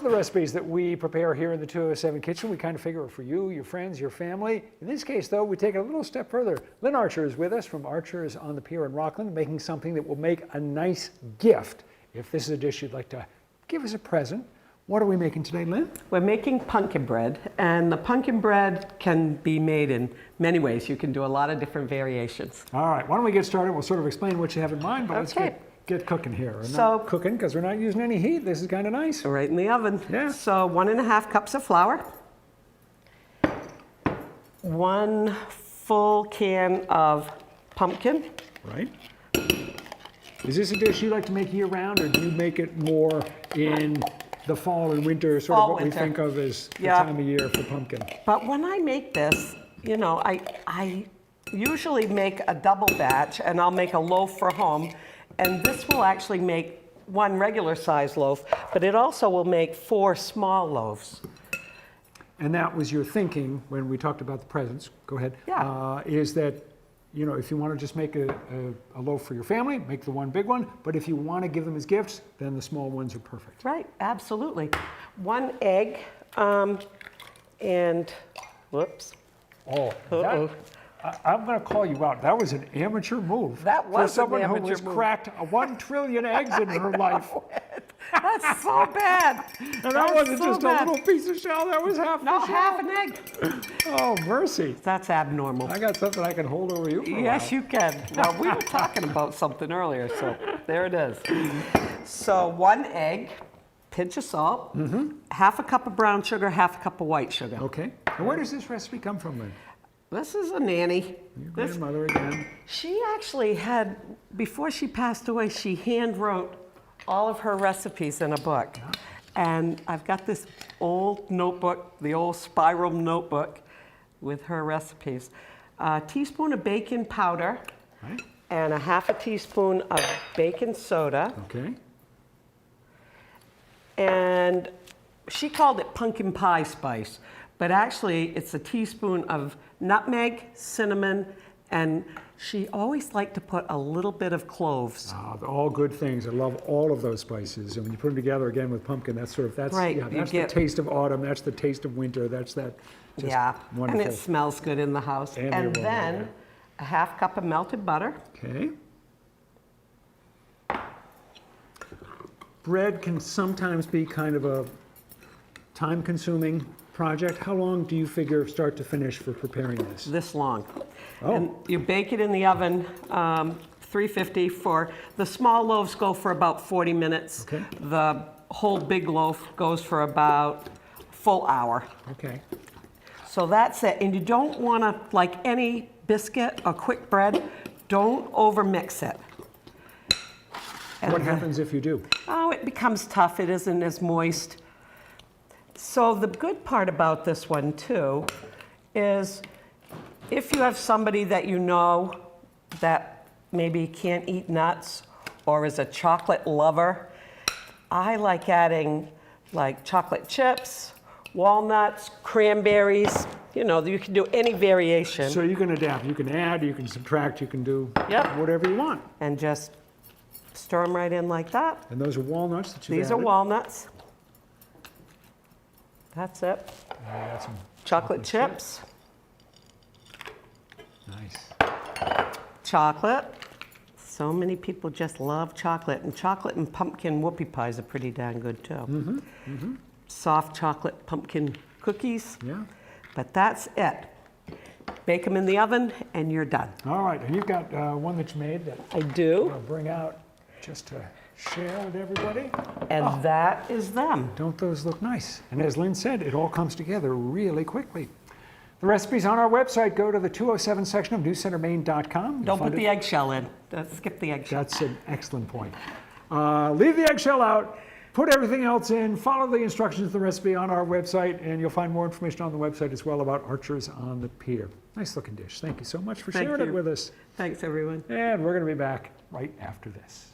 of the recipes that we prepare here in the 207 kitchen, we kind of figure are for you, your friends, your family. In this case, though, we take it a little step further. Lynn Archer is with us from Archer's on the Pier in Rockland, making something that will make a nice gift. If this is a dish you'd like to give as a present, what are we making today, Lynn? We're making pumpkin bread, and the pumpkin bread can be made in many ways. You can do a lot of different variations. All right, why don't we get started? We'll sort of explain what you have in mind, but let's get cooking here. We're not cooking because we're not using any heat. This is kind of nice. Right in the oven. Yeah. So 1.5 cups of flour, 1 full can of pumpkin. Right. Is this a dish you like to make year-round, or do you make it more in the fall and winter, sort of what we think of as the time of year for pumpkin? But when I make this, you know, I usually make a double batch, and I'll make a loaf for home, and this will actually make 1 regular size loaf, but it also will make 4 small loaves. And that was your thinking when we talked about the presents, go ahead, is that, you know, if you want to just make a loaf for your family, make the 1 big one. But if you want to give them as gifts, then the small ones are perfect. Right, absolutely. 1 egg, and whoops. Oh, I'm going to call you out. That was an amateur move. That was for someone an amateur who has move. cracked 1 trillion eggs in her life. That's so bad. And that wasn't just a little piece of shell. That was half the shell. Half an egg. Oh, mercy. That's abnormal. I got something I can hold over you for a while. Yes, you can. Well, we were talking about something earlier, so there it is. So 1 egg, pinch of salt, half a cup of brown sugar, half a cup of white sugar. Okay. And where does this recipe come from, Lynn? This is a nanny. Your grandmother again. She actually had, before she passed away, she hand wrote all of her recipes in a book. Yeah. And I've got this old notebook, the old spiral notebook with her recipes. A teaspoon of baking powder, right, and 1/2 teaspoon of baking soda. Okay. And she called it pumpkin pie spice, but actually it's a teaspoon of nutmeg, cinnamon, and she always liked to put a little bit of cloves. All good things. I love all of those spices. And when you put them together again with pumpkin, that's right. Yeah, that's the taste of autumn. That's the taste of winter. That's that. Just wonderful. And it smells good in the house. And then 1/2 cup of melted butter. Okay. Bread can sometimes be kind of a time-consuming project. How long do you figure start to finish for preparing this? This long. Oh. And you bake it in the oven, 350 for, the small loaves go for about 40 minutes. Okay. The whole big loaf goes for about a full hour. Okay. So that's it. And you don't want to, like any biscuit or quick bread, don't overmix it. And what happens if you do? Oh, it becomes tough. It isn't as moist. So the good part about this one too is if you have somebody that you know that maybe can't eat nuts or is a chocolate lover, I like adding like chocolate chips, walnuts, cranberries. You know, you can do any variation. So you can adapt. You can add, you can subtract, you can do whatever you want. And just stir them right in like that. And those are walnuts that you've These added? are walnuts. That's it. Add some chocolate chips. Nice. Chocolate. So many people just love chocolate. And chocolate and pumpkin whoopie pies are pretty darn good too. Soft chocolate pumpkin cookies. Yeah. But that's it. Bake them in the oven and you're done. All right. And you've got one that you made that I do. I'll bring out just to share with everybody. And that is them. Don't those look nice? And as Lynn said, it all comes together really quickly. The recipe's on our website. Go to the 207 section of newscentermaine.com. Don't put the eggshell in. Skip the eggshell. That's an excellent point. Leave the eggshell out. Put everything else in. Follow the instructions of the recipe on our website, and you'll find more information on the website as well about Archer's on the Pier. Nice looking dish. Thank you so much for sharing it with us. Thanks, everyone. And we're going to be back right after this.